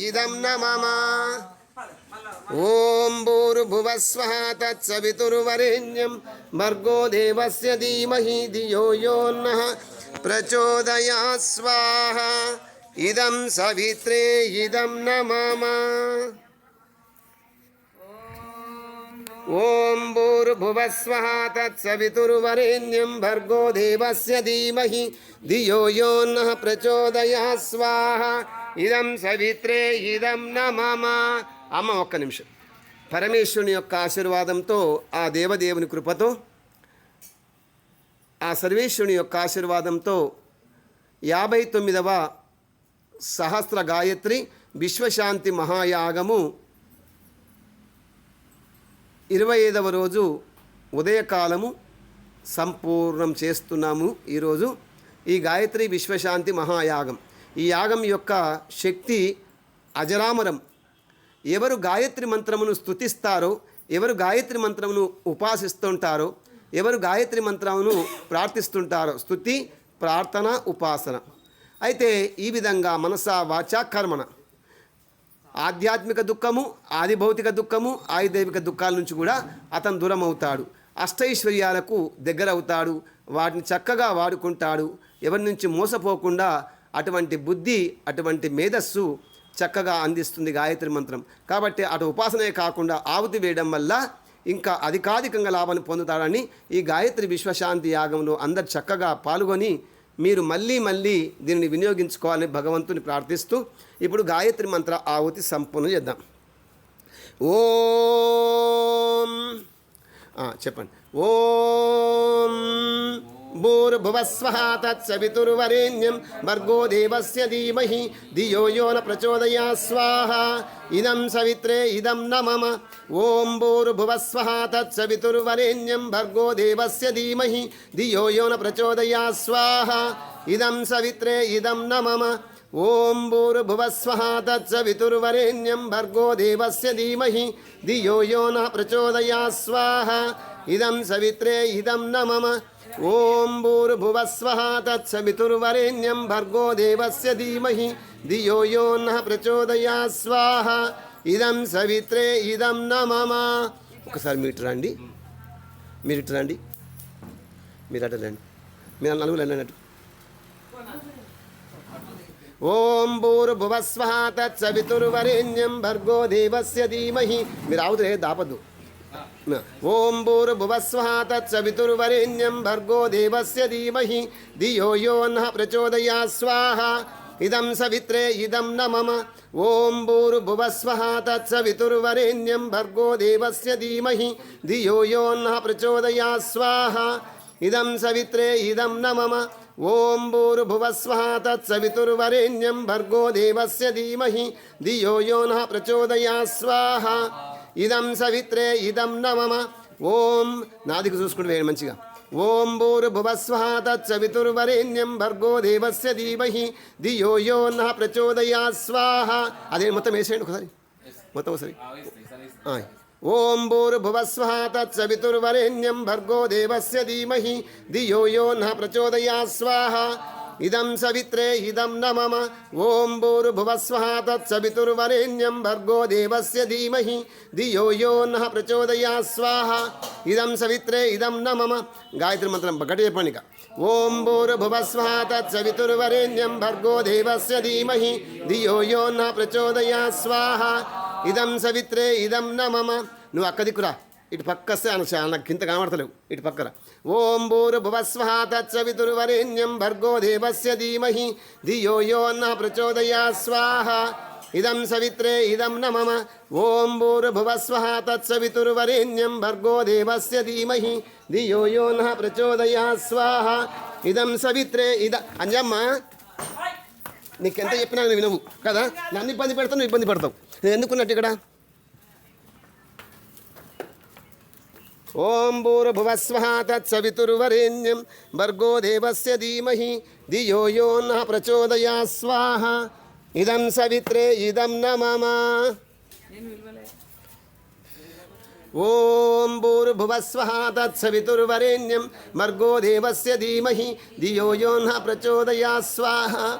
इदं न मम ओम भूर्भुवस्वः तत्सवितुर्वरेण्यं भर्गो देवस्य धीमहि धियो यो नः प्रचोदयात् स्वाहा इदं सवित्रे इदं न मम ओम भूर्भुवस्वः तत्सवितुर्वरेण्यं भर्गो देवस्य धीमहि धियो यो नः प्रचोदयात् स्वाहा इदं सवित्रे इदं न मम అమ్మ ఒక్క నిమిషం పరమేశ్వరుని యొక్క ఆశీర్వాదంతో ఆ దేవదేవుని కృపతో ఆ సర్వేశ్వరుని యొక్క ఆశీర్వాదంతో 59వ సహస్ర గాయత్రి విశ్వశాంతి మహాయాగము 25వ రోజు ఉదయకాలము సంపూర్ణం చేస్తున్నాము. ఈరోజు ఈ గాయత్రి విశ్వశాంతి మహాయాగం, ఈ యాగం యొక్క శక్తి అజరామరం. ఎవరు గాయత్రి మంత్రమును స్తుతిస్తారో, ఎవరు గాయత్రి మంత్రమును ఉపాసిస్తుంటారో, ఎవరు గాయత్రి మంత్రమును ప్రార్థిస్తుంటారో, స్తుతి ప్రార్థన ఉపాసన అయితే ఈ విధంగా మనస వాచ కర్మణ ఆధ్యాత్మిక దుఃఖము, ఆది భౌతిక దుఃఖము, ఆయుదైవిక దుఃఖాల నుంచి కూడా అతను దూరం అవుతాడు. అష్టైశ్వర్యాలకు దగ్గర అవుతాడు. వాటిని చక్కగా వాడుకుంటాడు. ఎవరి నుంచి మోసపోకుండా అటువంటి బుద్ధి, అటువంటి మేధస్సు చక్కగా అందిస్తుంది గాయత్రి మంత్రం. కాబట్టి అటు ఉపాసనే కాకుండా ఆవుతి వేయడం వల్ల ఇంకా అధికాధికంగా లాభాన్ని పొందుతారని ఈ గాయత్రి విశ్వశాంతి యాగంలో అందరు చక్కగా పాల్గొని మీరు మళ్ళీ మళ్ళీ దీనిని వినియోగించుకోవాలని భగవంతుని ప్రార్థిస్తూ ఇప్పుడు గాయత్రి మంత్ర ఆవుతి సంపూర్ణ చేద్దాం. ఓం చెప్పండి. ఓం భూర్భువస్వః తత్సవితుర్వరేణ్యం భర్గో దేవస్య ధీమహి ధియో యో న ప్రచోదయాత్ స్వాహా ఇదం సవిత్రే ఇదం న మమ ఓం భూర్భువస్వః తత్సవితుర్వరేణ్యం భర్గో దేవస్య ధీమహి ధియో యో న ప్రచోదయాత్ స్వాహా ఇదం సవిత్రే ఇదం న మమ ఓం భూర్భువస్వః తత్సవితుర్వరేణ్యం భర్గో దేవస్య ధీమహి ధియో యో న ప్రచోదయాత్ స్వాహా ఇదం సవిత్రే ఇదం న మమ ఓం భూర్భువస్వః తత్సవితుర్వరేణ్యం భర్గో దేవస్య ధీమహి ధియో యో నః ప్రచోదయాత్ స్వాహా ఇదం సవిత్రే ఇదం న మమ. ఒకసారి మీరు రండి, మీరు ఇటు రండి, మీరు అటు రండి, మీరు నలుగురు అన్నట్టు. ఓం భూర్భువస్వః తత్సవితుర్వరేణ్యం భర్గో దేవస్య ధీమహి, మీరు ఆవుతురే దాపద్దు. ఓం భూర్భువస్వః తత్సవితుర్వరేణ్యం భర్గో దేవస్య ధీమహి ధియో యో నః ప్రచోదయాత్ స్వాహా ఇదం సవిత్రే ఇదం న మమ ఓం భూర్భువస్వః తత్సవితుర్వరేణ్యం భర్గో దేవస్య ధీమహి ధియో యో నః ప్రచోదయాత్ స్వాహా ఇదం సవిత్రే ఇదం న మమ ఓం భూర్భువస్వః తత్సవితుర్వరేణ్యం భర్గో దేవస్య ధీమహి ధియో యో నః ప్రచోదయాత్ స్వాహా ఇదం సవిత్రే ఇదం న మమ ఓం నాదికి చూసుకుంటూ వేయండి మంచిగా. ఓం భూర్భువస్వః తత్సవితుర్వరేణ్యం భర్గో దేవస్య ధీమహి ధియో యో నః ప్రచోదయాత్ స్వాహా. అదే మొత్తం వేసేయండి ఒకసారి, మొత్తం ఒకసారి. ఓం భూర్భువస్వః తత్సవితుర్వరేణ్యం భర్గో దేవస్య ధీమహి ధియో యో నః ప్రచోదయాత్ స్వాహా ఇదం సవిత్రే ఇదం న మమ ఓం భూర్భువస్వః తత్సవితుర్వరేణ్యం భర్గో దేవస్య ధీమహి ధియో యో నః ప్రచోదయాత్ స్వాహా ఇదం సవిత్రే ఇదం న మమ. గాయత్రి మంత్రం గట్టి చెప్పండి ఇక. ఓం భూర్భువస్వః తత్సవితుర్వరేణ్యం భర్గో దేవస్య ధీమహి ధియో యో నః ప్రచోదయాత్ స్వాహా ఇదం సవిత్రే ఇదం న మమ. నువ్వు అక్క దిక్కురా, ఇటు పక్కస్తే నాకు ఇంత కనబడతలేవు, ఇటు పక్కన. ఓం భూర్భువస్వః తత్సవితుర్వరేణ్యం భర్గో దేవస్య ధీమహి ధియో యో నః ప్రచోదయాత్ స్వాహా ఇదం సవిత్రే ఇదం న మమ ఓం భూర్భువస్వః తత్సవితుర్వరేణ్యం భర్గో దేవస్య ధీమహి ధియో యో నః ప్రచోదయాత్ స్వాహా ఇదం సవిత్రే అంజమ్మ, నీకెంత చెప్పినా నువ్వు వినవు కదా, నన్ను ఇబ్బంది పెడతావు, నువ్వు ఇబ్బంది పడతావు. నేను ఎందుకున్నట్టు ఇక్కడ. ఓం భూర్భువస్వః తత్సవితుర్వరేణ్యం భర్గో దేవస్య ధీమహి ధియో యో నః ప్రచోదయాత్ స్వాహా ఇదం సవిత్రే ఇదం న మమ. ఓం భూర్భువస్వః తత్సవితుర్వరేణ్యం భర్గో దేవస్య ధీమహి ధియో యో నః ప్రచోదయాత్ స్వాహా